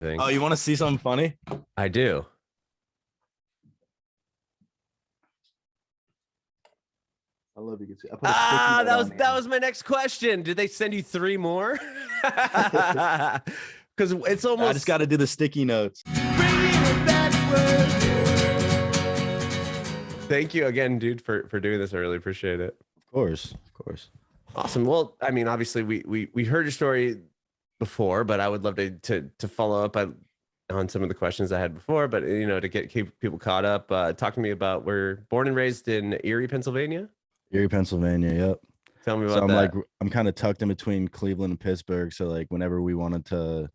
Thing. Oh, you want to see something funny? I do. I love you. That was my next question. Did they send you 3 more? Because it's almost. I just got to do the sticky notes. Thank you again, dude, for doing this. I really appreciate it. Of course. Awesome. Well, I mean, obviously, we heard your story before, but I would love to follow up on some of the questions I had before. But to keep people caught up, talk to me about we're born and raised in Erie, Pennsylvania. Erie, Pennsylvania. Yep. Tell me about that. So I'm kind of tucked in between Cleveland and Pittsburgh. So like whenever we wanted to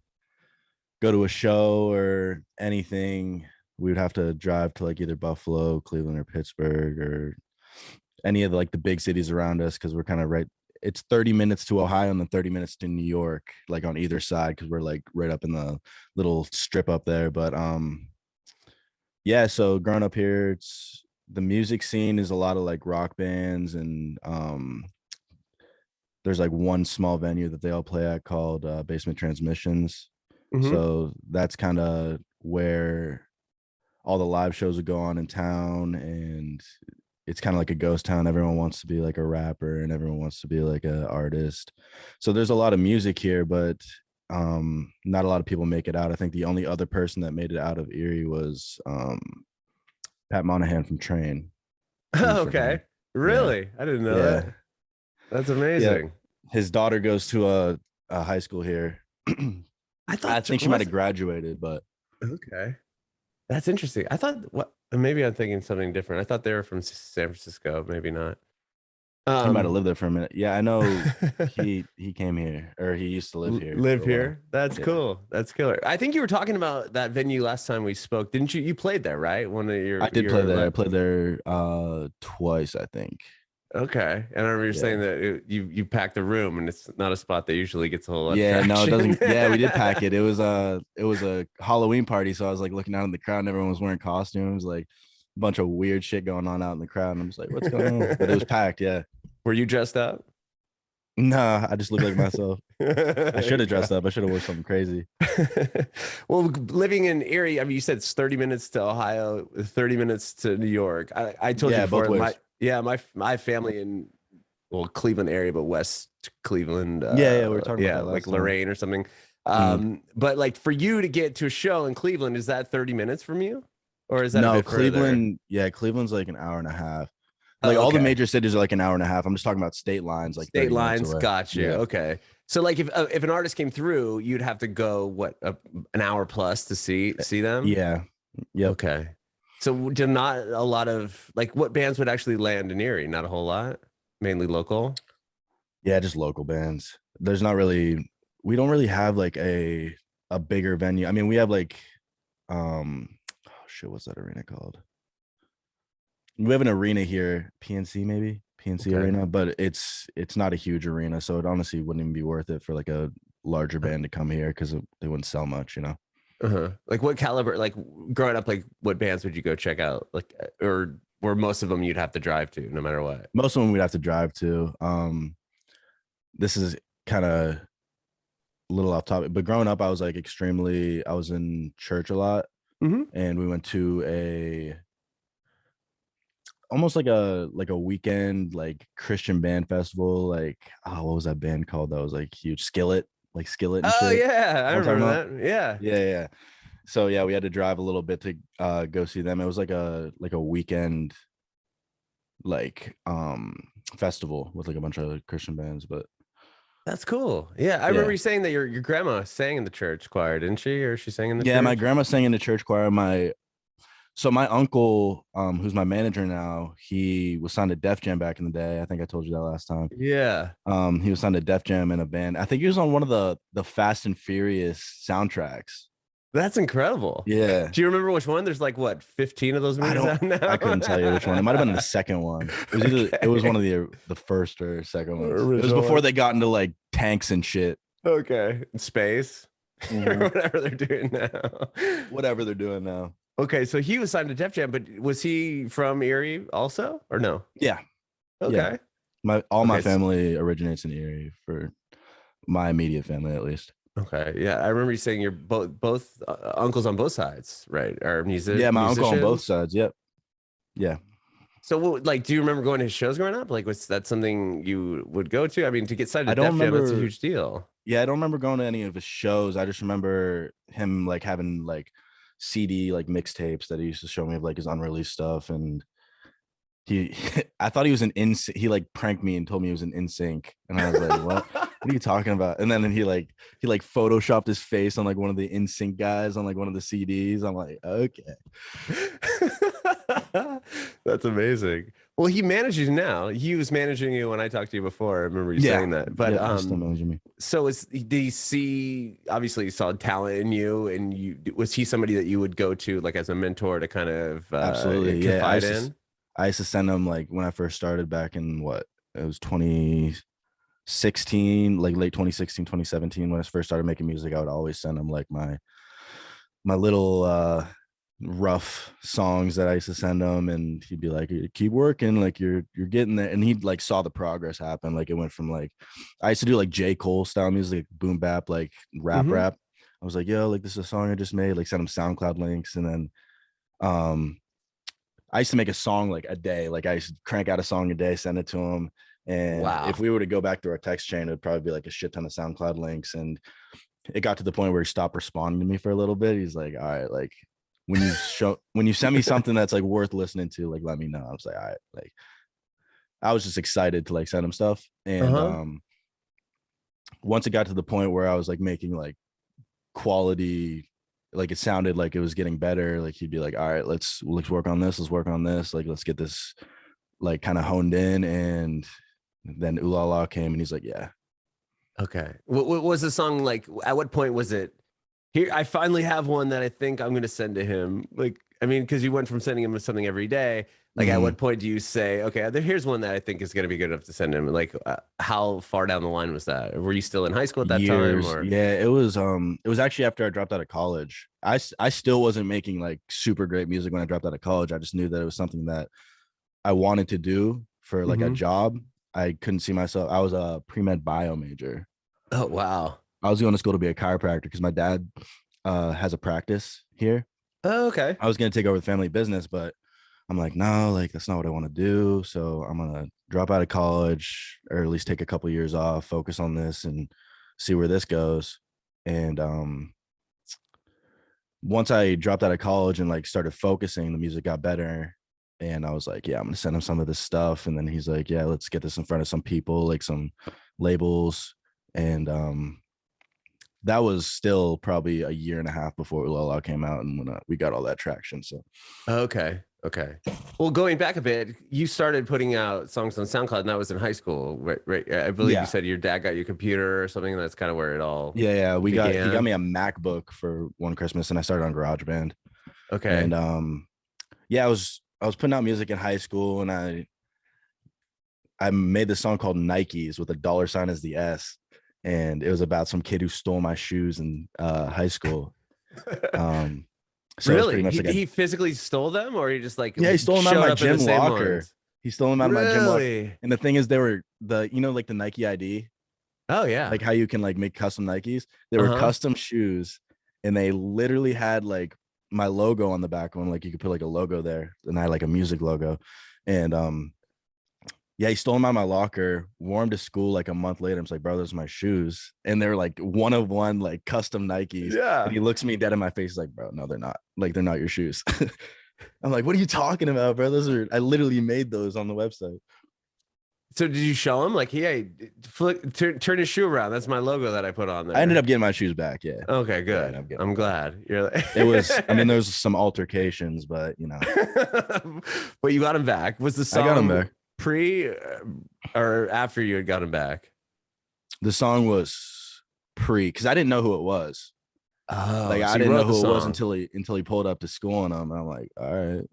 go to a show or anything, we would have to drive to like either Buffalo, Cleveland, or Pittsburgh, or any of the big cities around us, because we're kind of right. It's 30 minutes to Ohio and then 30 minutes to New York, like on either side, because we're like right up in the little strip up there. But yeah. So growing up here, the music scene is a lot of like rock bands, and there's like one small venue that they all play at called Basement Transmissions. Mm-hmm. So that's kind of where all the live shows would go on in town, and it's kind of like a ghost town. Everyone wants to be like a rapper and everyone wants to be like an artist. So there's a lot of music here, but not a lot of people make it out. I think the only other person that made it out of Erie was Pat Monahan from Train. Okay. Really? Yeah. I didn't know that. That's amazing. Yeah. His daughter goes to a high school here. I think she might have graduated, but okay. That's interesting. I thought maybe I'm thinking something different. I thought they were from San Francisco. Maybe not. He might have lived there for a minute. Yeah, I know he came here, or he used to live here. Live here. That's cool. That's killer. I think you were talking about that venue last time we spoke, didn't you? You played there, right? I did play there. I played there twice, I think. Okay, and I remember you saying that you packed a room, and it's not a spot that usually gets a whole lot. Yeah, no, it doesn't. Yeah, we did pack it. It was a Halloween party, so I was like looking out in the crowd, and everyone was wearing costumes, like a bunch of weird shit going on out in the crowd, and I'm just like, what's going on? But it was packed. Yeah. Were you dressed up? Nah, I just looked like myself. I should have dressed up. I should have worn something crazy. Well, living in Erie, I mean, you said it's 30 minutes to Ohio, 30 minutes to New York. I told you before. Both ways. My family in Cleveland area, but West Cleveland. We were talking about that like time. Lorraine or something. But like for you to get to a show in Cleveland, is that 30 minutes from you, or is that no? A bit Cleveland, further? Cleveland's like an hour and a half. Like all the major cities are like an hour and a half. I'm just talking about state lines, like state lines. Gotcha. Yeah. Okay. So like if an artist came through, you'd have to go an hour plus to see them. Yeah. Yep. Okay. So do not a lot of what bands would actually land in Erie? Not a whole lot. Mainly local. Yeah, just local bands. There's not really. We don't really have like a bigger venue. I mean, we have like, what's that arena called? We have an arena here, PNC maybe, PNC Arena, but it's not a huge arena, so it honestly wouldn't even be worth it for like a larger band to come here because they wouldn't sell much, Like what caliber, like growing up, like what bands would you go check out, like, or most of them you'd have to drive to no matter what? Most of them we'd have to drive to. This is kind of a little off topic, but growing up I was like I was in church a lot, and we went to almost like a weekend like Christian band festival, like what was that band called that was like huge? Skillet and shit. Yeah, I remember that. Yeah. So yeah, we had to drive a little bit to go see them. It was like a weekend like festival with like a bunch of Christian bands. But that's cool. Yeah, I remember you saying that your grandma sang in the church choir, didn't she? Or she sang in the church? My grandma sang in the church choir. So my uncle, who's my manager now, he was signed to Def Jam back in the day. I think I told you that last time. Yeah. He was signed to Def Jam in a band. I think he was on one of the Fast and Furious soundtracks. That's incredible. Yeah. Do you remember which one? There's like 15 of those movies out now? I couldn't tell you which one. It might have been the second one. It was one of the first or second ones. It was before they got into like tanks and shit. Okay. Space. Or whatever they're doing now. Okay, so he was signed to Def Jam, but was he from Erie also, or no? Yeah. Okay. Yeah. My family originates in Erie, for my immediate family at least. Okay. Yeah, I remember you saying you're both uncles on both sides, right? Are Yeah, my uncle on both musicians. sides. Yep. Yeah. So, like, do you remember going to his shows growing up? Like, was that something you would go to? I mean, to get signed to I don't Def Jam, that's a remember. huge deal. Yeah, I don't remember going to any of his shows. I just remember him like having like CD like mixtapes that he used to show me of like his unreleased stuff. And he I thought he was an he like pranked me and told me he was an NSYNC. And I was like, what? What are you talking about? And then he photoshopped his face on like one of the NSYNC guys on like one of the CDs. I'm like, okay. That's amazing. Well, he manages you now. He was managing you when I talked to you before. I remember you Yeah. saying that. But Yeah, he's still managing me. so did he see, obviously he saw talent in you, and was he somebody that you would go to like as a mentor to kind of Absolutely. Yeah. confide in? I used to send him like when I first started back in what it was 2016, like late 2016, 2017, when I first started making music. I would always send him like my little rough songs that I used to send him, and he'd be like, keep working, like you're getting there. And he'd like saw the progress happen. Like it went from like I used to do like J. Cole style music, boom bap, like Hmm. rap. I was like, yo, like this is a song I just made, like send him SoundCloud links. And then um I used to make a song like a day. Like I used to crank out a song a day, send it to him. And if Wow. we were to go back to our text chain, it'd probably be like a shit ton of SoundCloud links. And it got to the point where he stopped responding to me for a little bit. He's like, all right, like when you send me something that's like worth listening to, like let me know. I was like, all right, like I was just excited to like send him stuff. And Uh-huh. once it got to the point where I was like making like quality, like it sounded like it was getting better, like he'd be like, all right, let's work on this, like let's get this like kind of honed in. And then Ulala came and he's like, yeah. Okay. What was the song like? At what point was it? Here, I finally have one that I think I'm going to send to him. Like, I mean, because you went from sending him something every day. Like, at Mhm. what point do you say, okay, here's one that I think is going to be good enough to send him? Like, how far down the line was that? Were you still in high school at that time, Years. or? Yeah, it was actually after I dropped out of college. I still wasn't making like super great music when I dropped out of college. I just knew that it was something that I wanted to do for like a Hmm. job. I couldn't see myself. I was a pre-med bio major. Oh, wow. I was going to school to be a chiropractor because my dad has a practice here. Oh, okay. I was going to take over the family business, but I'm like, no, like that's not what I want to do. So I'm gonna drop out of college, or at least take a couple of years off, focus on this, and see where this goes. And once I dropped out of college and like started focusing, the music got better. And I was like, yeah, I'm gonna send him some of this stuff. And then he's like, yeah, let's get this in front of some people, like some labels. And that was still probably a year and a half before Ulala came out, and when we got all that traction. So Okay. Okay. Well, going back a bit, you started putting out songs on SoundCloud, and that was in high school, right? Right. I believe you yeah, said your dad got you a computer or something. That's kind of where it all yeah, he got began. me a MacBook for one Christmas, and I started on GarageBand. And Okay. yeah, I was putting out music in high school, and I made this song called Nikes with a dollar sign as the S, and it was about some kid who stole my shoes in high school. Um, so it was pretty Really? much He like a he physically stole them, or he just like yeah, he stole them out of showed my up in the gym same locker. ones? He stole them out of my gym locker. Really? And the thing is, they were like the Nike ID, Oh yeah. like how you can like make custom Nikes. They were Uh-huh. custom shoes, and they literally had like my logo on the back one. Like you could put like a logo there, and I had like a music logo. And yeah, he stole them out of my locker, wore them to school like a month later. I'm like, bro, those are my shoes. And they're like one of one, like custom Nikes. And Yeah. he looks me dead in my face, like, bro, no, they're not. Like, they're not your shoes. I'm like, what are you talking about, bro? Those are, I literally made those on the website. So did you show him like, hey, turn his shoe around? That's my logo that I put on I ended there. up getting my shoes back. Yeah. Okay, Yeah, I ended good. up getting I'm them back. glad. You're It was, I mean, like, there's some altercations, but but you got him back. Was the I got them song back. pre or after you had got him back? The song was because I didn't know who it was. Like Oh, I so you didn't know wrote the who it was song. until he pulled up to school on them. And I'm like, all right.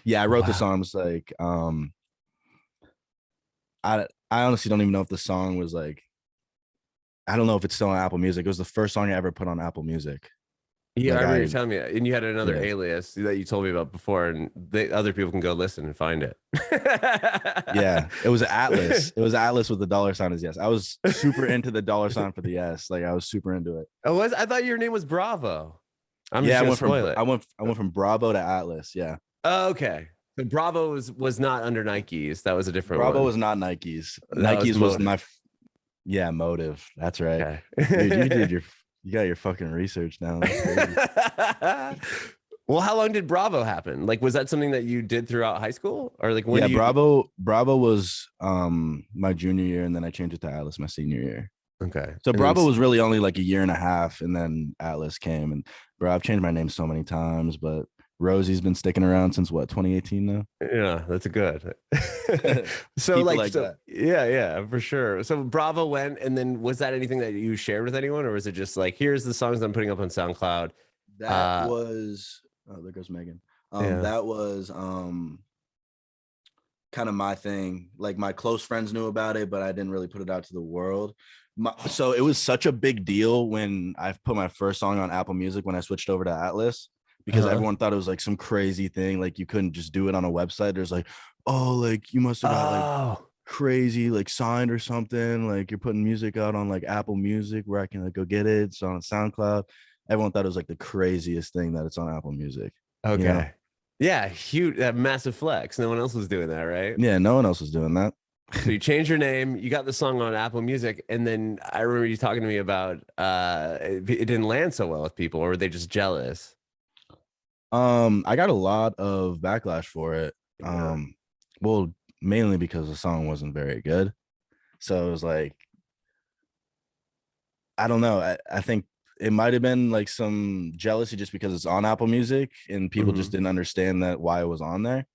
Yeah, I wrote the Wow. song. It's like, I honestly don't even know if the song was like, I don't know if it's still on Apple Music. It was the first song I ever put on Apple Music. Yeah, I Like remember you I telling me, and you had another yeah. alias that you told me about before, and other people can go listen and find it. Yeah, it was Atlas. It was Atlas with the dollar sign as yes. I was super into the dollar sign for the yes. Like I was super into it. I thought your name was Bravo. I'm just Yeah, gonna spoil it. I went from Bravo to Atlas. Yeah. Oh, okay. So Bravo was not under Nikes. That was a different Bravo one. was not Nikes. That was Nikes was Motive. my yeah, Motive. That's right. Okay. Dude, you got your fucking research down. That's crazy. Well, how long did Bravo happen? Like, was that something that you did throughout high school, or like when Yeah, do you? Bravo was my junior year, and then I changed it to Atlas my senior year. Okay, So and then Bravo was really only like a year and a half, and then Atlas came. And bro, I've changed my name so many times, but Rosie's been sticking around since what, 2018 now? yeah, that's a good. So Keep it like like so that. yeah, for sure. So Bravo went, and then was that anything that you shared with anyone, or was it just like here's the songs I'm putting up on SoundCloud? That was oh, there goes Megan. Yeah. That was kind of my thing. Like my close friends knew about it, but I didn't really put it out to the world. So it was such a big deal when I put my first song on Apple Music when I switched over to Atlas, because Uh-huh. everyone thought it was like some crazy thing. Like you couldn't just do it on a website. There's like, oh, like you must have got like Oh, crazy like signed or something. Like you're putting music out on like Apple Music where I can like go get it. It's on SoundCloud. Everyone thought it was like the craziest thing that it's on Apple Music. You know? okay. Yeah, huge, massive flex. No one else was doing that, right? Yeah, no one else was doing that. So you changed your name, you got the song on Apple Music, and then I remember you talking to me about it didn't land so well with people, or were they just jealous? I got a lot of backlash for it. Yeah. Well, mainly because the song wasn't very good. So it was like, I don't know. I think it might have been like some jealousy just because it's on Apple Music and people just Hmm. didn't understand that why it was on there.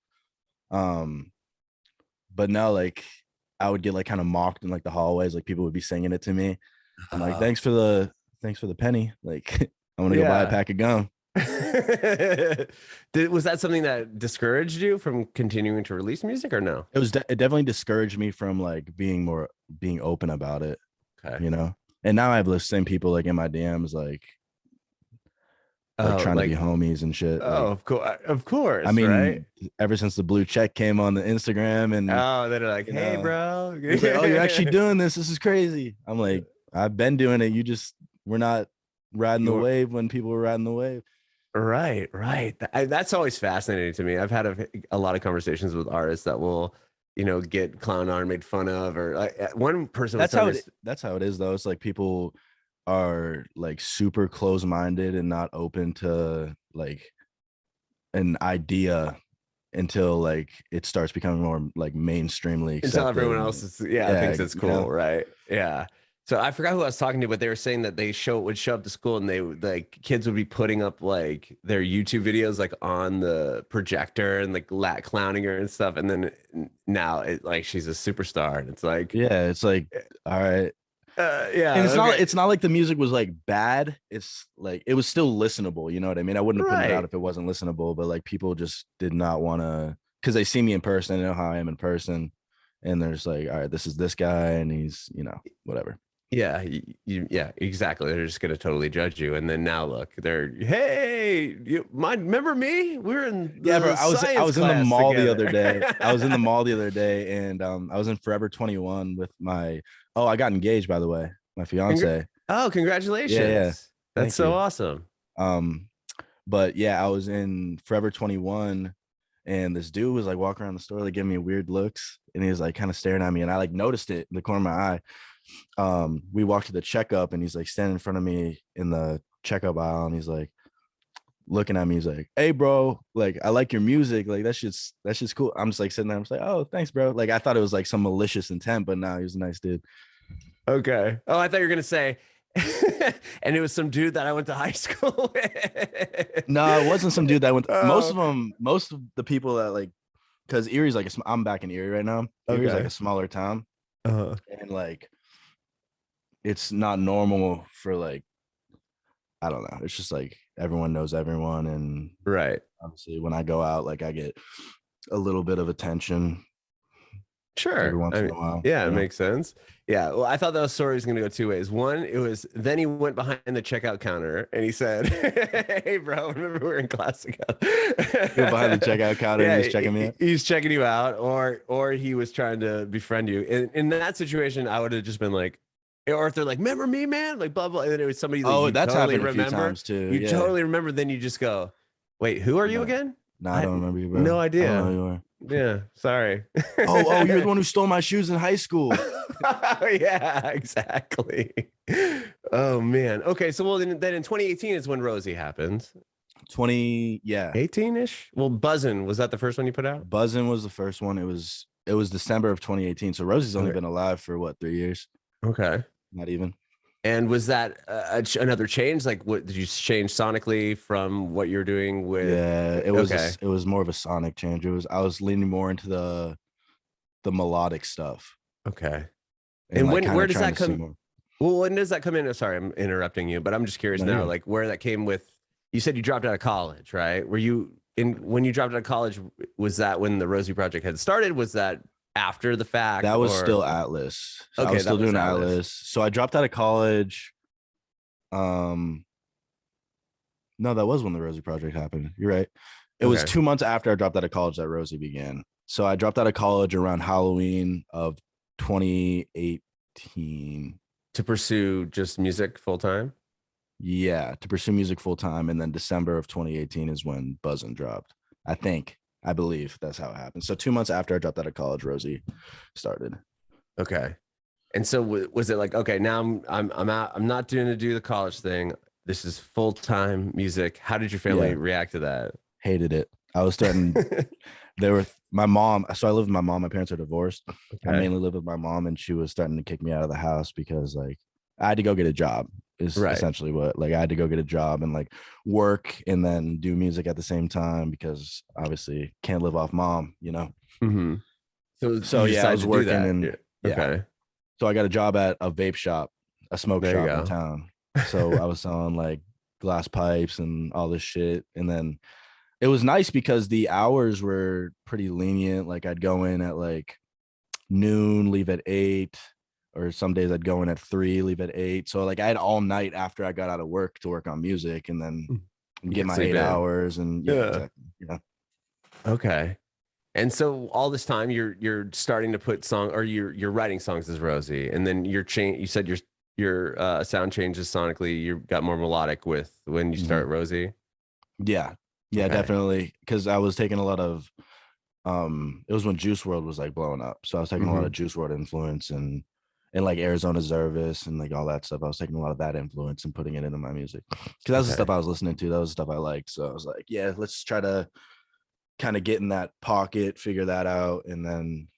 Um, but no, like I would get like kind of mocked in like the hallways, like people would be singing it to me. I'm like, thanks for the penny. Like, I want to go buy a Yeah. pack of gum. Was that something that discouraged you from continuing to release music or no? It definitely discouraged me from like being open about it, Okay. you know. And now I have those same people like in my DMs, like Oh, trying to be like, homies and shit. oh, Like, of I course, right? mean, ever since the blue check came on the Instagram, and Oh, they're like, you hey, know, bro. it's like, oh, you're actually doing this. This is crazy. I'm like, I've been doing it. You just we're not riding the You're wave when people were riding the wave. right, right. That's always fascinating to me. I've had a lot of conversations with artists that will, get clown on, made fun of, or one person was telling me, That's how it is though. It's like people are like super close minded and not open to like an idea until like it starts becoming more like mainstreamly until accepted everyone and else like, is, yeah, yeah, thinks it's you know. cool, right? Yeah. So I forgot who I was talking to, but they were saying that would show up to school, and like kids would be putting up like their YouTube videos like on the projector and like clowning her and stuff. And then now like she's a superstar, and it's like, Yeah, it's like all right. yeah, And okay, it's not like the music was like bad. It's like it was still listenable, you know what I mean? I wouldn't have put it out right. if it wasn't listenable, but like people just did not want to, because they see me in person, they know how I am in person, and they're just like, all right, this is this guy, and he's, you know, whatever. Yeah, yeah, exactly. They're just gonna totally judge you, and then now look, hey, remember me? We're in Yeah, bro. the I science was in the class mall the together. other day. I was in the mall the other day, and I was in Forever 21 with my. Oh, I got engaged, by the way. My Congr- fiance. oh, Yeah, yeah. congratulations! That's Thank so you. awesome. Um, but yeah, I was in Forever 21, and this dude was like walking around the store, like giving me weird looks, and he was like kind of staring at me, and I like noticed it in the corner of my eye. We walked to the checkup, and he's like standing in front of me in the checkup aisle, and he's like looking at me. He's like, "Hey, bro, like I like your music. Like that's just cool." I'm just like sitting there. I'm just like, "Oh, thanks, bro." Like I thought it was like some malicious intent, but no, he was a nice dude. Okay. Oh, I thought you were gonna say, and it was some dude that I went to high school with. No, it wasn't some dude that went. Oh, Most of the people that like, because Erie's like, I'm back in Erie right now. Erie's like okay. a smaller town, Uh, and like it's not normal for like, I don't know. It's just like everyone knows everyone, and right. obviously when I go out, like I get a little bit of attention. every Sure. once I in mean, a while. yeah, You it know? makes sense. Yeah. Well, I thought that story was going to go two ways. One, it was then he went behind the checkout counter and he said, "Hey, bro, remember we were in class together?" He went behind the checkout counter and he Yeah, was checking me out. he's checking you out, or he was trying to befriend you. In that situation, I would have just been like, or if they're like, "Remember me, man?" Like blah blah, and then it was somebody that Oh, you that's totally happened a few remember. times too. You Yeah. totally remember. Then you just go, "Wait, who are you No, again?" no, I I don't remember you, no bro. I don't know who idea. you are. Yeah, sorry. Oh, you're the one who stole my shoes in high school. Yeah, exactly. Oh man. Okay, so well then in 2018 is when Rozei happened. 20, yeah. 18-ish? Well, Buzzin', was that the first one you put out? Buzzin' was the first one. It was December of 2018. So Rosie's only Okay. been alive for what, 3 years? Okay. Not even. And was that another change? Like, what did you change sonically from what you're doing with? Yeah, Okay. it was more of a sonic change. I was leaning more into the melodic stuff Okay. and And like when kind where of does trying that to sing come? more. Well, when does that come in? Sorry, I'm interrupting you, but I'm just curious No, now, you're good. like where that came with. You said you dropped out of college, right? Were you in when you dropped out of college? Was that when the Rosie project had started? Was that after the fact, That was or still Atlas. So I okay, was still that was doing Atlas. Atlas. So I dropped out of college. Um, no, that was when the Rosie project happened. You're right. It was Okay, 2 months after I dropped out of college that Rosie began. So I dropped out of college around Halloween of 2018. to pursue just music full time. Yeah, to pursue music full time. And then December of 2018 is when Buzzin' dropped. I believe that's how it happened. So 2 months after I dropped out of college, Rosie started. Okay, and so was it like okay, now I'm out. I'm not doing to do the college thing. This is full time music. How did your family Yeah, react to that? hated it. I was starting, they were, my mom. So I live with my mom. My parents are divorced. I Okay, mainly live with my mom, and she was starting to kick me out of the house because like I had to go get a job, is right. essentially what, like I had to go get a job and like work and then do music at the same time because obviously can't live off mom, you know? Mm-hmm. So So you yeah, I decided was to do working that. and Yeah. yeah. Okay. So I got a job at a vape shop, a smoke There you shop in go. town. So I was selling like glass pipes and all this shit. And then it was nice because the hours were pretty lenient. Like I'd go in at like noon, leave at 8, or some days I'd go in at 3, leave at 8. So like I had all night after I got out of work to work on music and then You get could my sleep 8 in. hours. And yeah, Yeah. exactly. Yeah. Okay. And so all this time you're starting to put song or you're writing songs as Rosie, and then you're change. You said your sound changes sonically. You got more melodic with when you Mhm. start Rosie. Yeah. Yeah, Okay. definitely. Cause I was taking a lot of it was when Juice World was like blowing up. So I was taking a lot Mm-hmm. of Juice World influence and like Arizona Zervis and like all that stuff. I was taking a lot of that influence and putting it into my music. Cause that was the Okay. stuff I was listening to. That was the stuff I liked. So I was like, yeah, let's try to kind of get in that pocket, figure that out. And then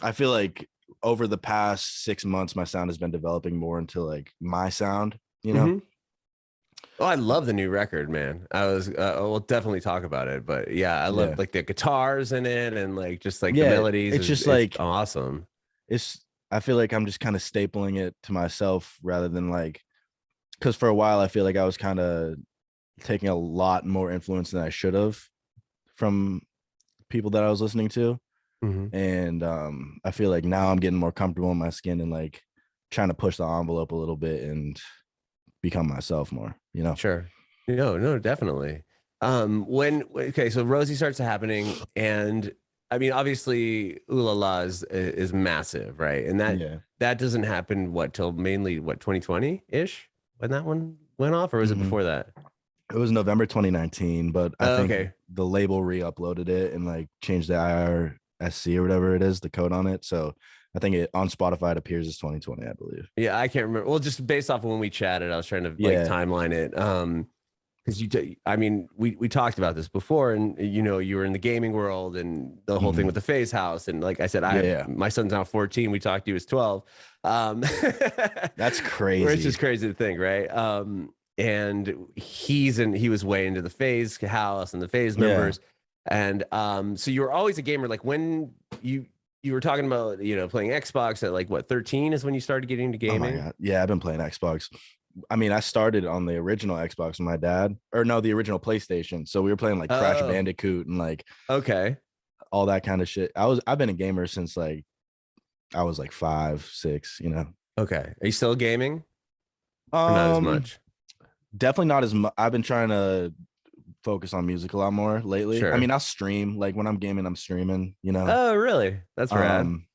I feel like over the past 6 months, my sound has been developing more into like my sound, you know? Mm-hmm. Oh, I love the new record, man. I was we'll definitely talk about it, but yeah, I love Yeah. like the guitars in it and like just like the Yeah. melodies It's is just it's like, awesome. it's, I feel like I'm just kind of stapling it to myself rather than like, because for a while I feel like I was kind of taking a lot more influence than I should have from people that I was listening to. Mm-hmm. And I feel like now I'm getting more comfortable in my skin and like trying to push the envelope a little bit and become myself more, you know? Sure. No, no, definitely. When okay, so Rosie starts happening, and I mean, obviously, Ulala is massive, right? And Yeah. that doesn't happen what till mainly what 2020 ish when that one went off, or was it Hmm. before that? It was November 2019, but I think Okay, the label re-uploaded it and like changed the IRSC or whatever it is, the code on it. So I think it on Spotify it appears as 2020, I believe. yeah, I can't remember. Well, just based off of when we chatted, I was trying to like Yeah. timeline it. Because I mean, we talked about this before, and you know, you were in the gaming world, and the whole thing Hmm. with the Phase House, and like I said, I Yeah. have Yeah. my son's now 14. We talked to you was 12, um, That's which is crazy. crazy to think, right? And he was way into the Phase House and the Phase Yeah. members, and so you were always a gamer. Like when you were talking about playing Xbox at like what 13 is when you started getting into Oh my gaming. God. Yeah, I've been playing Xbox. I mean, I started on the original Xbox with my dad, or no, the original PlayStation. So we were playing like Crash Oh, Bandicoot and like okay. all that kind of shit. I've been a gamer since like I was like 5, 6, you know. Okay. Are you still gaming or not as much? Definitely not as much. I've been trying to focus on music a lot more lately. I Sure. mean, I'll stream, like when I'm gaming, I'm streaming, you know. Oh, really? That's rad. Um,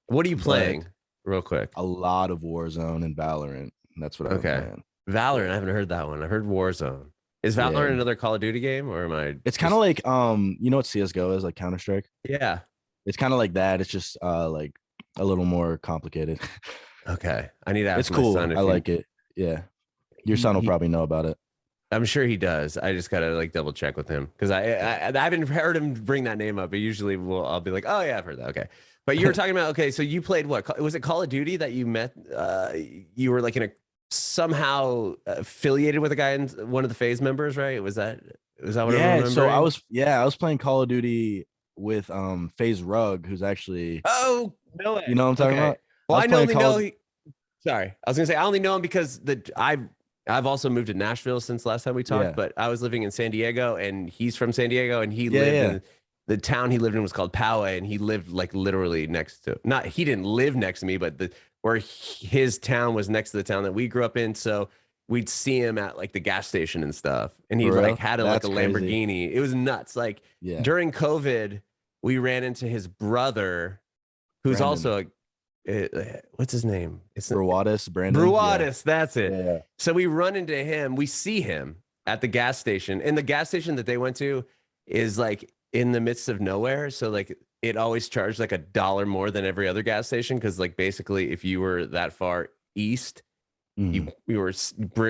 What are you but playing? Real quick. a lot of Warzone and Valorant. That's what I've been Okay. playing. Valorant, Yeah. I haven't heard that one. I've heard Warzone. Is Valorant Yeah. another Call of Duty game or am I It's kind of just like you know what CS:GO is, like Counter-Strike? Yeah. It's kind of like that. It's just like a little more complicated. Okay. I need to It's ask my cool. son I if like it. Yeah. Your he, son will he probably know about it. I'm sure he does. I just gotta like double check with him because I haven't heard him bring that name up. But usually I'll be like, oh yeah, I've heard that. Okay, but you were talking about okay. So you played what? Was it Call of Duty that you met? You were like in a somehow affiliated with a guy in one of the Phase members, right? Was that what I'm Yeah, so remembering? I was playing Call of Duty with FaZe Rug, who's actually, Oh no you way. know what I'm talking Okay. about? I Well, was I playing only Call know of he. Sorry, I was gonna say I only know him because I've also moved to Nashville since last time we talked, Yeah. but I was living in San Diego and he's from San Diego and he Yeah, lived yeah. in the town he lived in was called Poway and he lived like literally next to not he didn't live next to me, but his town was next to the town that we grew up in. So we'd see him at like the gas station and stuff. And he For like real? had like a That's crazy. Lamborghini. It was nuts. Like Yeah. during COVID, we ran into his brother, who's Brandon. also what's his name? It's Brandon. Yeah. Bruadis, that's it. Yeah. So we run into him. We see him at the gas station, and the gas station that they went to is like in the midst of nowhere. So like it always charged like $1 more than every other gas station because like basically if you were that far east, Mhm. you were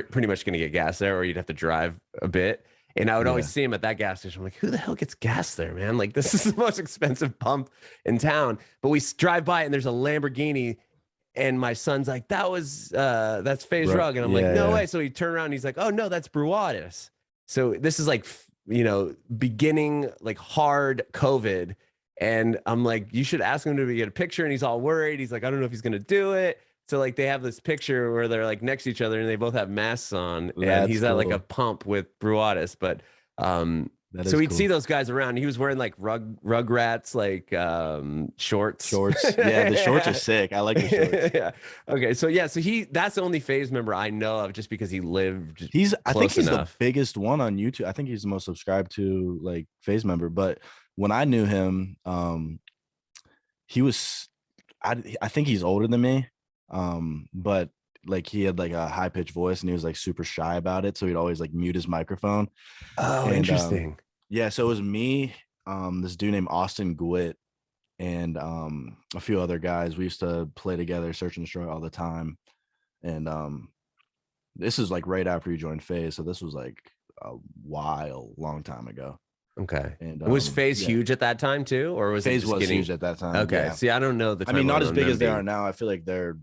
pretty much going to get gas there, or you'd have to drive a bit. And I would always Yeah. see him at that gas station. I'm like, who the hell gets gas there, man? Like, this is the most expensive pump in town. But we drive by and there's a Lamborghini. And my son's like, that's FaZe Bro. Rug. And I'm like, Yeah, no yeah. way. So he turned around and he's like, oh, no, that's Bruadis. So this is like, beginning like hard COVID. And I'm like, you should ask him to get a picture. And he's all worried. He's like, I don't know if he's going to do it. So like they have this picture where they're like next to each other and they both have masks on and That's he's at like a cool. pump with Bruadis. But That so is we'd see cool. those guys around. He was wearing like Rugrats like shorts. Shorts. Yeah, the shorts are sick. I like the shorts. Yeah. Okay. So yeah, so that's the only Phase member I know of just because he lived I think close he's enough. the biggest one on YouTube. I think he's the most subscribed to like FaZe member. But when I knew him, he was I think he's older than me. But like he had like a high pitched voice and he was like super shy about it. So he'd always like mute his microphone. Oh, And interesting. yeah, so it was me, this dude named Austin Gwit, and a few other guys. We used to play together, Search and Destroy all the time. And this is like right after you joined FaZe, so this was like a long time ago. Okay. And Was Phase yeah, huge at that time too, or was it FaZe just was getting huge at that time. okay? Yeah, See, I don't know the I mean, not timeline as on big them as they being. are now. I feel like they're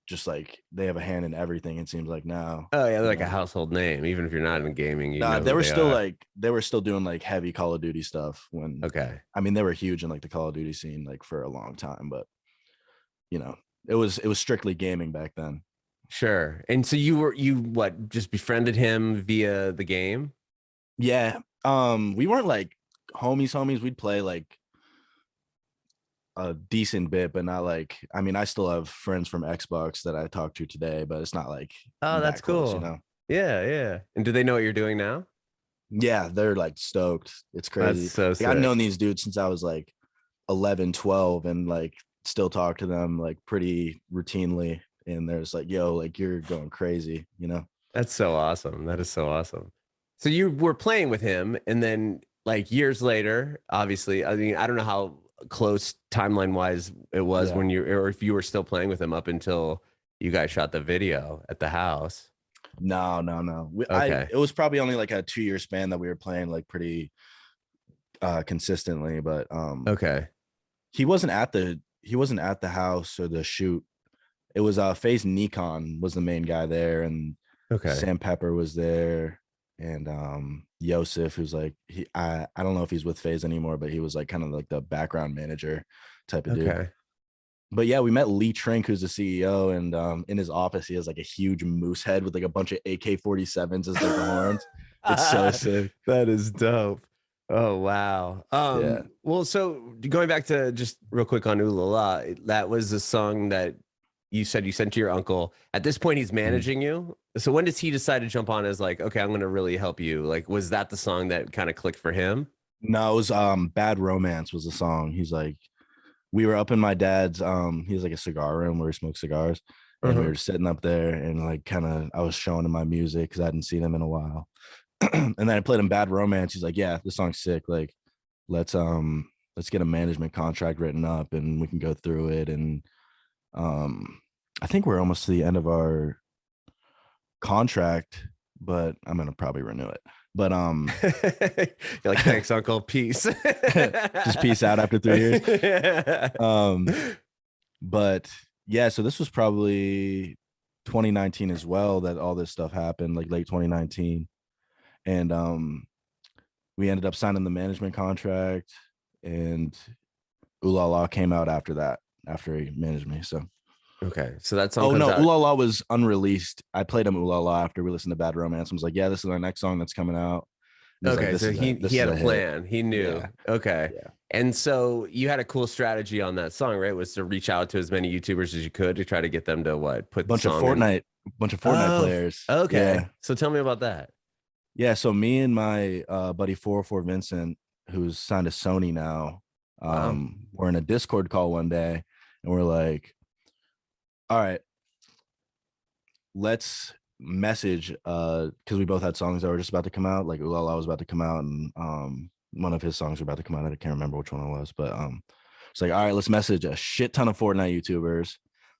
just like they have a hand in everything. It seems like now. Oh yeah, they're like You a know? household name, even if you're not in gaming. You Nah, know they who were they still are. like they were still doing like heavy Call of Duty stuff when. Okay. I mean, they were huge in like the Call of Duty scene like for a long time, but you know, it was strictly gaming back then. Sure. And so you what just befriended him via the game? Yeah. We weren't like homies. We'd play like a decent bit, but not like, I mean, I still have friends from Xbox that I talk to today, but it's not like Oh, that's that close, you cool. know? Yeah, yeah. And do they know what you're doing now? Yeah, they're like stoked. It's That's crazy. so Like, I've known sick. these dudes since I was like 11, 12, and like still talk to them like pretty routinely. And there's like, yo, like you're going crazy, you know? That's so awesome. That is so awesome. So you were playing with him, and then like years later, obviously, I mean, I don't know how close timeline wise it was Yeah. when you, or if you were still playing with him up until you guys shot the video at the house. No. Okay. It was probably only like a 2-year span that we were playing like pretty consistently, but Okay. he wasn't at the house or the shoot. It was FaZe Nikon was the main guy there, and Okay. Sam Pepper was there, and Yosef, who's like I don't know if he's with FaZe anymore, but he was like kind of like the background manager type of dude. Okay. But yeah, we met Leerink, who's the CEO, and in his office he has like a huge moose head with like a bunch of AK-47s as like the horns. It's so sick. That is dope. Oh wow. Yeah. Well, so going back to just real quick on Ulala, that was a song that you said you sent to your uncle. At this point, he's Mhm. managing you. So when does he decide to jump on as like, okay, I'm gonna really help you? Like, was that the song that kind of clicked for him? No, it was Bad Romance was the song. He's like, we were up in my dad's he has like a cigar room where he smokes cigars. And we Uh-huh. were sitting up there and like kind of I was showing him my music because I hadn't seen him in a while. And then I played him Bad Romance. He's like, yeah, this song's sick. Like, let's let's get a management contract written up and we can go through it. And I think we're almost to the end of our contract, but I'm gonna probably renew it. But You're like, thanks, Uncle. Peace. just peace out after 3 years. Um, but yeah, so this was probably 2019 as well that all this stuff happened, like late 2019. And we ended up signing the management contract, and Ulala came out after that, after he managed me. So Okay, so that song oh comes no, out. Ulala was unreleased. I played him Ulala after we listened to Bad Romance. I was like, yeah, this is our next song that's coming out. And he's like, Okay, so he this he is had a a hit. plan. He knew. Yeah, Okay. yeah. And so you had a cool strategy on that song, right? Was to reach out to as many YouTubers as you could to try to get them to what? Put the Bunch of song in. Fortnite Oh, players. okay. Yeah. So tell me about that. Yeah. So me and my buddy 404 Vincent, who's signed to Sony now, Wow. we're in a Discord call one day and we're like, all right, let's message because we both had songs that were just about to come out. Like Ulala was about to come out, and one of his songs were about to come out. I can't remember which one it was, but it's like, all right, let's message a shit ton of Fortnite YouTubers.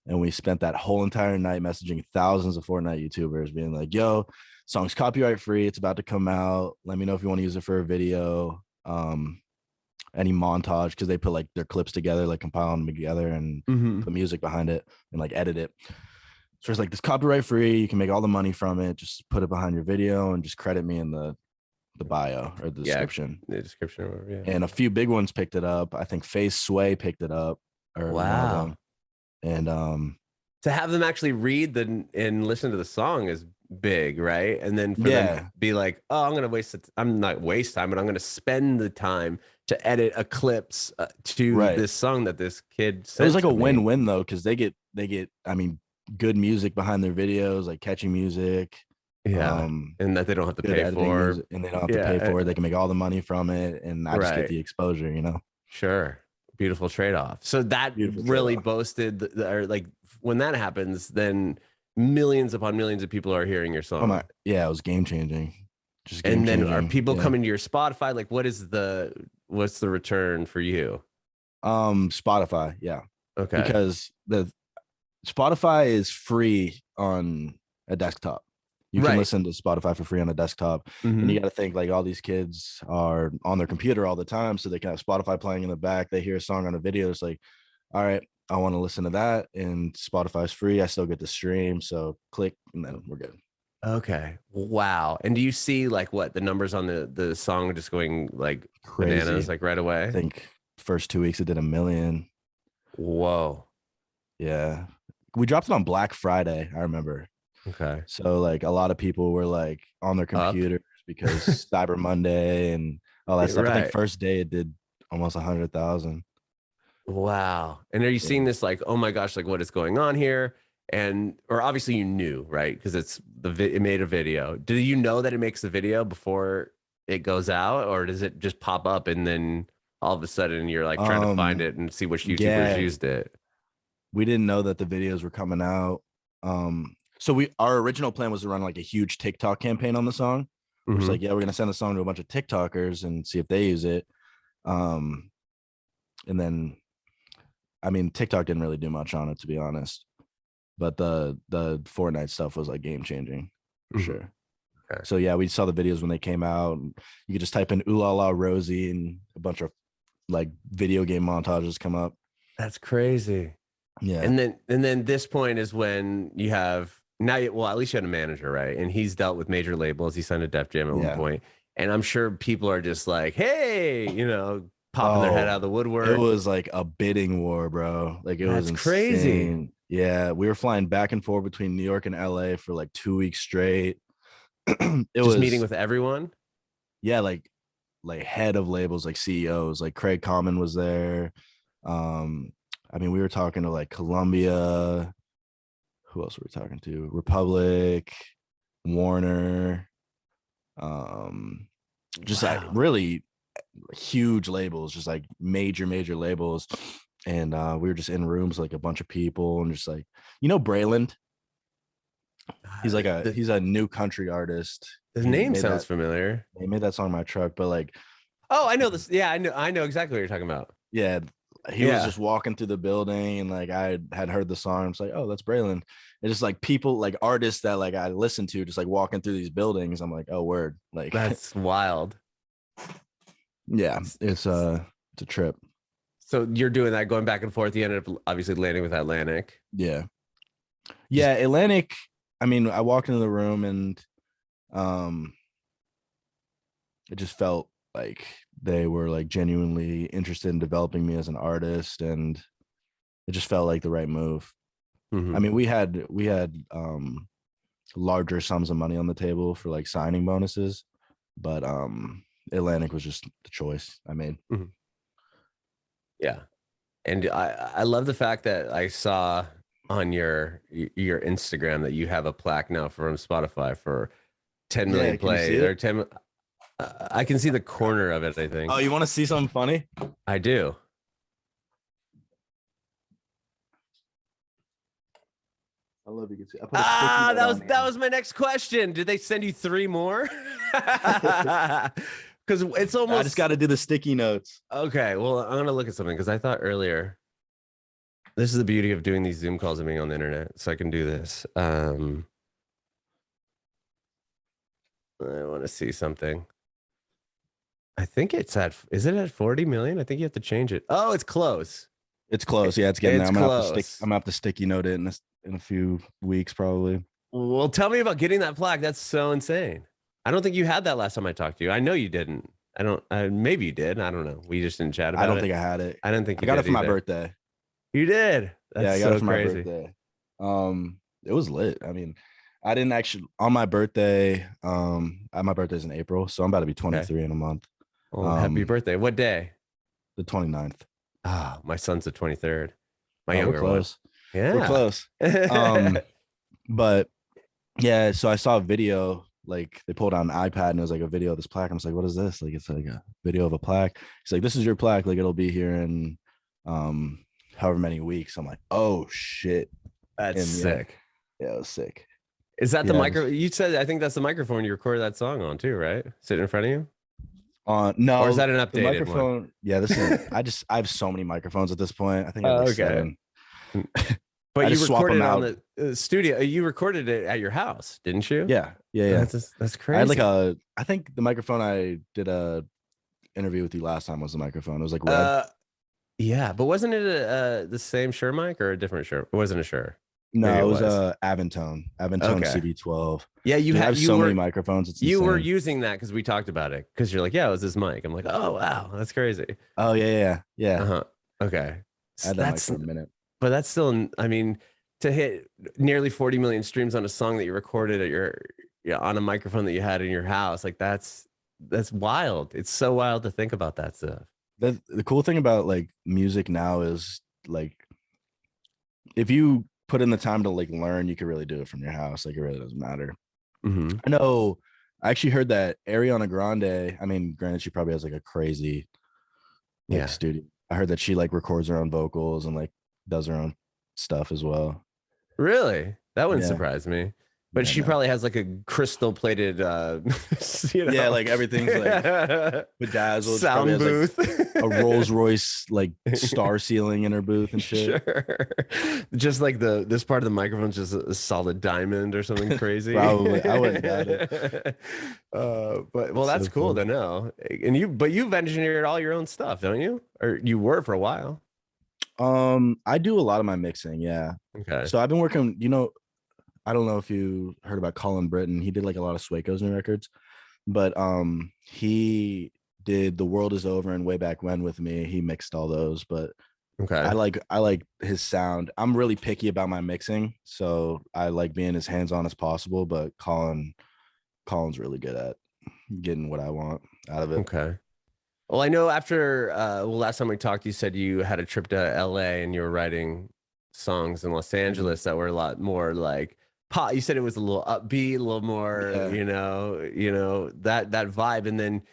And we spent that whole entire night messaging thousands of Fortnite YouTubers, being like, yo, song's copyright free, it's about to come out, let me know if you want to use it for a video, any montage, because they put like their clips together, like compile them together and Hmm. put music behind it and like edit it. So it's like, this copyright free, you can make all the money from it, just put it behind your video and just credit me in the bio or the Yeah, description. the description or whatever, yeah. And a few big ones picked it up. I think Face Sway picked it up, or one of Wow. them. And To have them actually read the and listen to the song is big, right? And then for them to yeah, be like, "Oh, I'm gonna waste it. I'm not waste time, but I'm gonna spend the time to edit a clips to right. this song that this kid It was sent like a to me." win-win though, because they get, I mean, good music behind their videos, like catchy music, Yeah, and that they don't have to good pay editing for. music, and they don't have to Yeah, pay for it. They can make all the money from it, and I just get right. the exposure, you know. Sure. Beautiful trade-off. So that Beautiful really trade-off. boasted or like when that happens, then millions upon millions of people are hearing your Oh my, song. yeah, it was game changing. Just game And then are changing. people Yeah. coming to your Spotify? Like what's the return for you? Spotify, yeah. Okay. Because the Spotify is free on a desktop. You can Right. listen to Spotify for free on a desktop. And you Hmm. got to think, like, all these kids are on their computer all the time. So they can have Spotify playing in the back. They hear a song on a video. It's like, all right, I want to listen to that. And Spotify's free. I still get to stream. So click and then we're good. Okay. Wow. And do you see like what the numbers on the song just going like bananas Crazy. like right I away? think first 2 weeks it did 1 million. Whoa. Yeah. We dropped it on Black Friday, I remember. Okay. So like a lot of people were like on their Up. computers because Cyber Monday and all that stuff. I think Right. first day it did almost 100,000. Wow. And are you Yeah. seeing this like, oh my gosh, like what is going on here? And or obviously you knew, right? Because it made a video. Do you know that it makes the video before it goes out, or does it just pop up and then all of a sudden you're like trying to find Um, it and see which YouTubers yeah, used it? we didn't know that the videos were coming out. So our original plan was to run like a huge TikTok campaign on the song. We're just Hmm. like, yeah, we're gonna send the song to a bunch of TikTokers and see if they use it. Um, and then I mean TikTok didn't really do much on it, to be honest. But the Fortnite stuff was like game changing for Hmm. sure. Okay. So yeah, we saw the videos when they came out. You could just type in Ulala Rozei and a bunch of like video game montages come up. That's crazy. Yeah. And then this point is when you have now well, at least you had a manager, right? And he's dealt with major labels. He signed a Def Jam at one Yeah. point. And I'm sure people are just like, hey, popping their head out of Oh, the it woodwork. was like a bidding war, bro. Like it was That's crazy. insane. Yeah, we were flying back and forth between New York and LA for like 2 weeks straight. It Just meeting was, with everyone. yeah, like head of labels, like CEOs, like Craig Common was there. I mean, we were talking to like Columbia. Who else were we talking to? Republic, Warner, just like really huge labels, just like major labels. And we were just in rooms like a bunch of people and just like, Brayland. He's like he's a new country artist. His name sounds familiar. He made that song My Truck, but like, oh, I know this. Yeah, I know exactly what you're talking about. Yeah, he was just walking through the building and like I had heard the song. I was like, oh, that's Brayland. It's just like people, like artists that like I listen to, just like walking through these buildings. I'm like, oh, word. Like that's wild. Yeah, it's a trip. So you're doing that, going back and forth. You ended up obviously landing with Atlantic. Yeah. Atlantic. I mean, I walked into the room and it just felt like they were like genuinely interested in developing me as an artist, and it just felt like the right move. Mm-hmm. I mean, we had larger sums of money on the table for like signing bonuses, but Atlantic was just the choice I made. Mm-hmm. Yeah. And I love the fact that I saw on your Instagram that you have a plaque now from Spotify for 10 million plays or 10. I can see the corner of it, I think. Oh, you want to see something funny? I do. I love you. Can see. That was my next question. Did they send you 3 more? Because it's almost. I just got to do the sticky notes. Okay, well, I'm gonna look at something because I thought earlier. This is the beauty of doing these Zoom calls and being on the internet, so I can do this. I want to see something. I think it's at. Is it at 40 million? I think you have to change it. Oh, it's close. It's close. Yeah, it's getting there. I'm gonna have to sticky note it in a few weeks, probably. Well, tell me about getting that plaque. That's so insane. I don't think you had that last time I talked to you. I know you didn't. I don't. Maybe you did. I don't know. We just didn't chat about it. I don't think I had it. I didn't think I got it for my birthday. You did. That's I got it for my birthday. It was lit. I mean, I didn't actually on my birthday. My birthday's in April, so I'm about to be 23 in a month. Well, happy birthday! What day? The 29th. Ah, my son's the 23rd. My younger one. Yeah, we're close. But yeah, so I saw a video. Like they pulled out an iPad and it was like a video of this plaque. I was like, what is this? Like it's like a video of a plaque. He's like, this is your plaque. Like it'll be here in however many weeks. I'm like, oh shit. That's sick. Yeah, it was sick. Is that the microphone? You said, I think that's the microphone you recorded that song on too, right? Sitting in front of you? No. Or is that an updated microphone? One? Yeah, this is I have so many microphones at this point. I think I have like 7. But you recorded it on the studio. You recorded it at your house, didn't you? Yeah. That's crazy. I had I think the microphone I did a interview with you last time was the microphone. It was like red. Yeah, but wasn't it the same Shure mic or a different Shure? It wasn't a Shure. No, it was a Aventone CD12. Yeah, you have so many microphones. It's you were using that because we talked about it. Because you're like, yeah, it was this mic. I'm like, oh wow, that's crazy. Oh yeah. Okay, I had that mic for a minute. But that's still, I mean, to hit nearly 40 million streams on a song that you recorded at on a microphone that you had in your house, like that's wild. It's so wild to think about that stuff. The cool thing about like music now is like, if you put in the time to like learn, you can really do it from your house. Like it really doesn't matter. Mm-hmm. I know. I actually heard that Ariana Grande. I mean, granted, she probably has like a crazy studio. I heard that she like records her own vocals and like does her own stuff as well. Really? That wouldn't surprise me. But she probably has like a crystal plated yeah, like everything's like bedazzled. Sound booth. Like a Rolls Royce like star ceiling in her booth and shit. Sure. Just like this part of the microphone's just a solid diamond or something crazy. Probably. I wouldn't doubt it. But that's so cool to know. And you've engineered all your own stuff, don't you? Or you were for a while. I do a lot of my mixing, yeah. Okay. So I've been working, I don't know if you heard about Colin Brittain. He did like a lot of Swaco's new records, but he did The World Is Over and Way Back When with me. He mixed all those, but okay. I like his sound. I'm really picky about my mixing, so I like being as hands-on as possible, but Colin's really good at getting what I want out of it. Okay. Well, I know after last time we talked, you said you had a trip to LA and you were writing songs in Los Mhm. Angeles that were a lot more like pop. You said it was a little upbeat, a little more, Yeah. that vibe. And then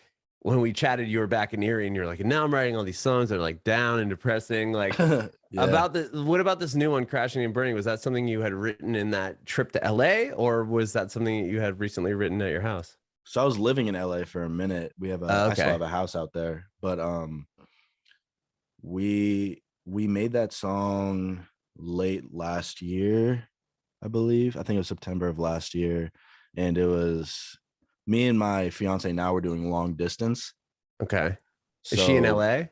when we chatted, you were back in Erie and you're like, now I'm writing all these songs that are like down and depressing. Like Yeah. what about this new one, Crashing and Burning? Was that something you had written in that trip to LA, or was that something that you had recently written at your house? So I was living in LA for a minute. I still Okay. have a house out there, but we made that song late last year, I believe. I think it was September of last year, and it was me and my fiance now we're doing long distance. Okay. Is she in So LA?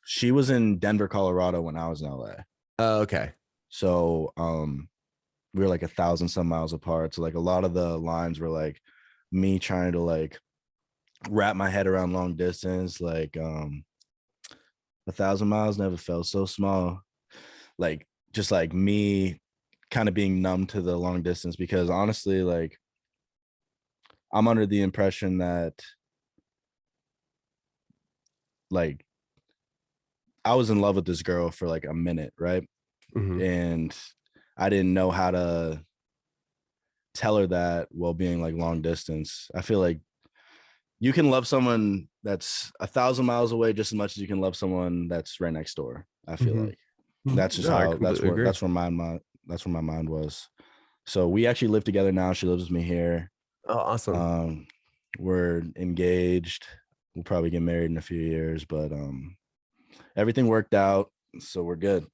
she was in Denver, Colorado when I was in LA. Oh, okay. So we were like 1,000 some miles apart. So like a lot of the lines were like me trying to like wrap my head around long distance, like 1,000 miles never felt so small. Like just like me kind of being numb to the long distance because honestly, like I'm under the impression that like I was in love with this girl for like a minute, right? Hmm. And I didn't know how to tell her that while being like long distance. I feel like you can love someone that's 1,000 miles away just as much as you can love someone that's right next door. I feel Hmm. like that's just No, I how completely agree. that's where my mind was. So we actually live together now. She lives with me here. Oh, awesome. Um, we're engaged. We'll probably get married in a few years, but everything worked out, so we're good.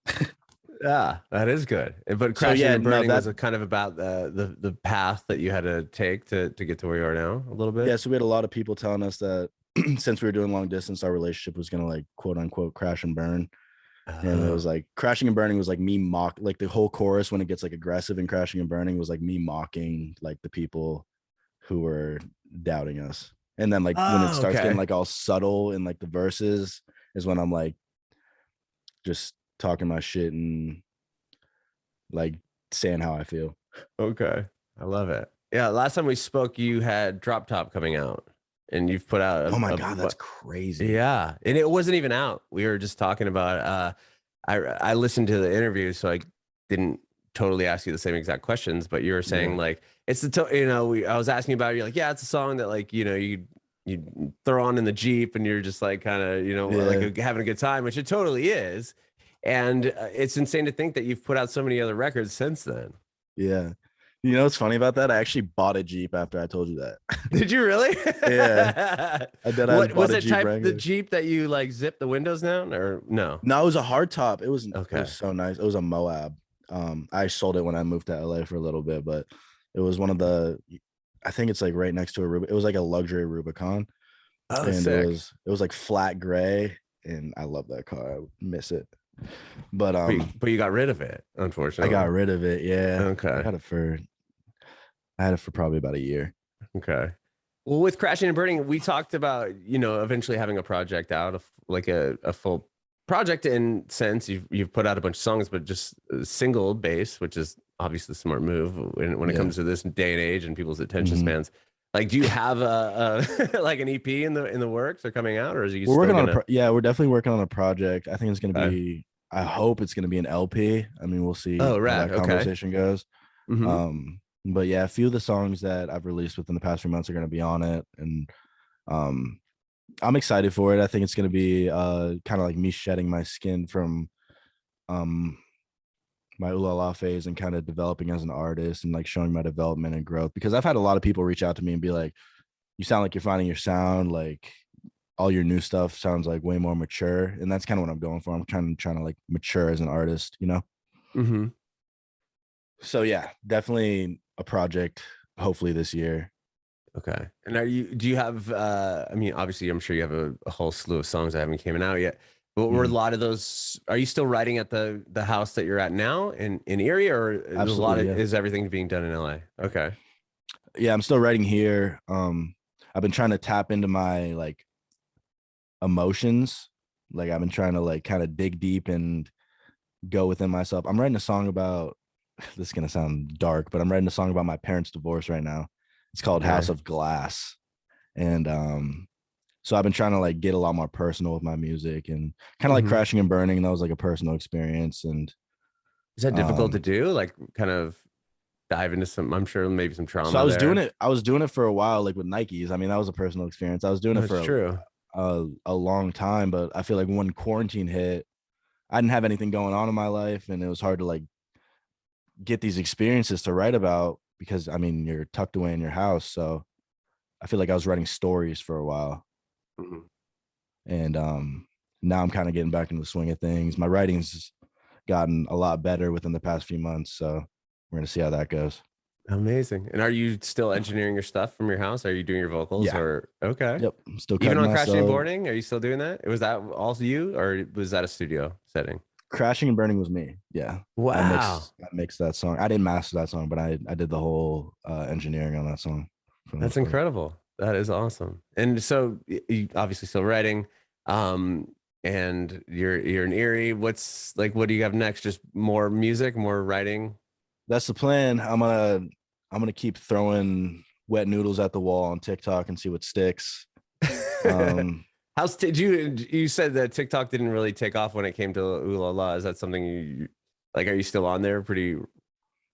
Yeah, that is good. But So Crashing yeah, and no, Burning that was a kind of about the path that you had to take to get to where you are now a little bit. yeah. So we had a lot of people telling us that since we were doing long distance, our relationship was gonna like quote unquote crash and burn. And it was Oh. like crashing and burning was like me mock like the whole chorus when it gets like aggressive and crashing and burning was like me mocking like the people who were doubting us. And then like when it Oh, starts getting okay. like all subtle in like the verses is when I'm like just talking my shit and like saying how I feel. Okay. I love it. Yeah, last time we spoke, you had Drop Top coming out, and you've put out Oh my god, that's crazy. yeah, and it wasn't even out. We were just talking about I listened to the interview, so I didn't totally ask you the same exact questions, but you were saying Yeah. like it's I was asking about it, you're like, yeah, it's a song that like, you throw on in the Jeep and you're just like kind of, like Yeah. having a good time, which it totally is. And it's insane to think that you've put out so many other records since then. Yeah. You know what's funny about that? I actually bought a Jeep after I told you that. Did you really? Yeah. I did. I What bought was a it Jeep the Wrangler. Jeep that you like zip the windows down or no? No, it was a hard top. It was Okay. so nice. It was a Moab. I sold it when I moved to LA for a little bit, but it was one of the I think it's like right next to a Rubicon. It was like a luxury Rubicon, Oh, and sick. it was like flat gray, and I love that car. I miss it. But But you got rid of it, I got unfortunately. rid of it. Yeah. Okay. I had it for probably about a year. Okay. Well, with Crashing and Burning, we talked about, eventually having a project out of like a full project in sense. You've put out a bunch of songs, but just a single base, which is obviously the smart move when it Yeah. comes to this day and age and people's attention Mhm. spans. Like, do you have a like an EP in the works or coming out, or is you We're still working on gonna? yeah, we're definitely working on a project. I think it's gonna Okay. be I hope it's gonna be an LP. I mean, we'll see Oh, how rad. that Okay. conversation goes. Mm-hmm. But yeah, a few of the songs that I've released within the past few months are gonna be on it. And um I'm excited for it. I think it's gonna be kind of like me shedding my skin from um my Ulala phase and kind of developing as an artist and like showing my development and growth because I've had a lot of people reach out to me and be like, you sound like you're finding your sound, like all your new stuff sounds like way more mature. And that's kind of what I'm going for. I'm trying to like mature as an artist, you know? Mm-hmm. So yeah, definitely a project, hopefully this year. Okay. And do you have I mean, obviously I'm sure you have a whole slew of songs that haven't came out yet. But were a Mhm. lot of those are you still writing at the house that you're at now in Erie, or is a lot Absolutely. of Yeah. is everything being done in LA? Okay. Yeah. I'm still writing here. I've been trying to tap into my like emotions. Like I've been trying to like kind of dig deep and go within myself. I'm writing a song about this is gonna sound dark, but I'm writing a song about my parents' divorce right now. It's called House Okay. of Glass. And So I've been trying to like get a lot more personal with my music and kind of like Mhm. Crashing and Burning. That was like a personal experience. And Is that difficult to um, do? Like kind of dive into some, I'm sure maybe some so trauma there. I was doing it for a while, like with Nikes. I mean, that was a personal experience. I was doing it That's for true. a long time, but I feel like when quarantine hit, I didn't have anything going on in my life, and it was hard to like get these experiences to write about because I mean, you're tucked away in your house. So I feel like I was writing stories for a while. Mhm. And now I'm kind of getting back into the swing of things. My writing's gotten a lot better within the past few months, so we're gonna see how that goes. Amazing. And are you still engineering your stuff from your house? Are you doing your vocals Yeah. or okay? Yep. I'm still Even cutting on Crashing and myself. Boarding? Are you still doing that? Was that also you or was that a studio setting? Crashing and Burning was me. Yeah. Wow. I mixed that song. I didn't master that song, but I did the whole engineering on that song for the That's most part. incredible. That is awesome. And so you obviously still writing. Um, and you're in Erie. What's like what do you have next? Just more music, more writing? That's the plan. I'm gonna keep throwing wet noodles at the wall on TikTok and see what sticks. Um, How's did you said that TikTok didn't really take off when it came to Ulala. Is that something you like? Are you still on there pretty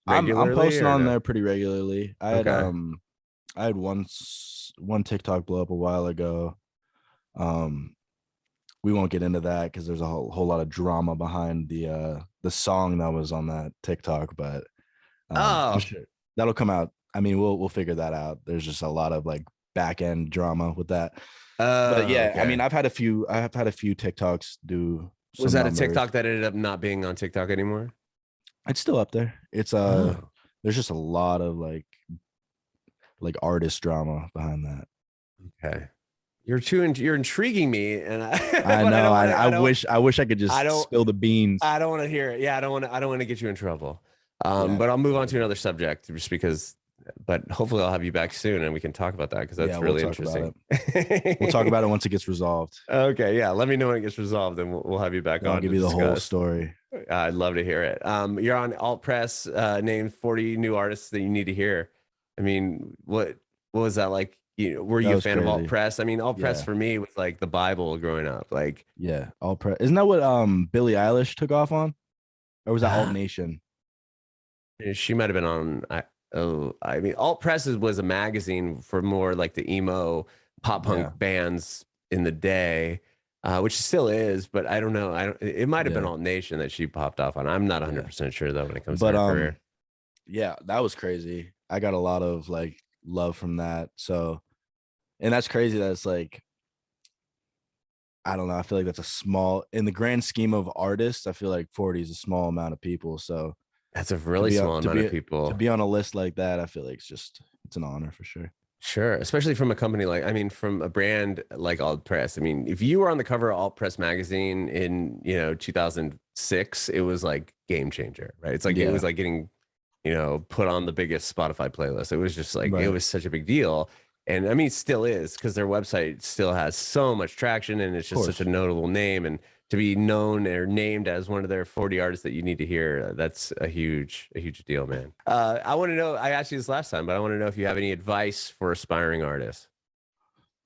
I'm regularly posting or on no? there pretty regularly. Okay. I had one TikTok blow up a while ago. Um, we won't get into that because there's a whole lot of drama behind the song that was on that TikTok, but I'm Oh, sure that'll come out. I mean, we'll figure that out. There's just a lot of like back end drama with that. But yeah, I mean, okay. I have had a few TikToks do Was some that a numbers. TikTok that ended up not being on TikTok anymore? It's still up there. It's Oh, there's just a lot of like artist drama behind that. okay. You're intriguing me, and I, I but I know. don't want to. I wish I could I just don't. spill the beans. I don't want to hear it. Yeah, I don't want to get you in trouble. Yeah, But I'll move on to yeah, another subject just because. But hopefully, I'll have you back soon, and we can talk about that because yeah. that's We'll really talk about interesting. it. We'll talk about it once it gets resolved. Okay, yeah. Let me know when it gets resolved, and we'll have you back Then I'll on to give you the whole discuss. story. I'd love to hear it. You're on Alt Press. Named 40 new artists that you need to hear. I mean, what was that like? Were That you a was fan of Alt crazy. Press? I mean, Alt Press Yeah, for me was like the Bible growing up. Like, yeah. All press. Isn't that what Billie Eilish took off on, or was that Alt Nation? she might have been on. I mean, Alt Press was a magazine for more like the emo pop punk Yeah, bands in the day, which still is. But I don't know. I don't. It might have been yeah, Alt Nation that she popped off on. I'm not yeah. 100% sure though when it comes to But her career. yeah, that was crazy. I got a lot of like love from that. So, and that's crazy. That it's like I don't know. I feel like that's a small in the grand scheme of artists. I feel like 40 is a small amount of people. So That's a to really be small amount of to people. be on a list like that, I feel like it's an honor for sure. Sure, especially from a company like, I mean, from a brand like Alt Press. I mean, if you were on the cover of Alt Press magazine in, 2006, it was like game changer, right? It's like it was Yeah, like getting, put on the biggest Spotify playlist. It was just like it right. was such a big deal. And I mean, it still is because their website still has so much traction and it's Of just such a course. notable name. And to be known or named as one of their 40 artists that you need to hear, that's a huge deal, man. I want to know, I asked you this last time, but I want to know if you have any advice for aspiring artists.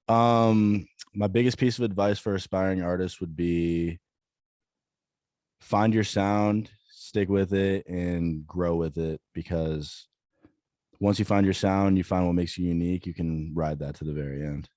My biggest piece of advice for aspiring artists would be find your sound, stick with it, and grow with it because once you find your sound, you find what makes you unique, you can ride that to the very end.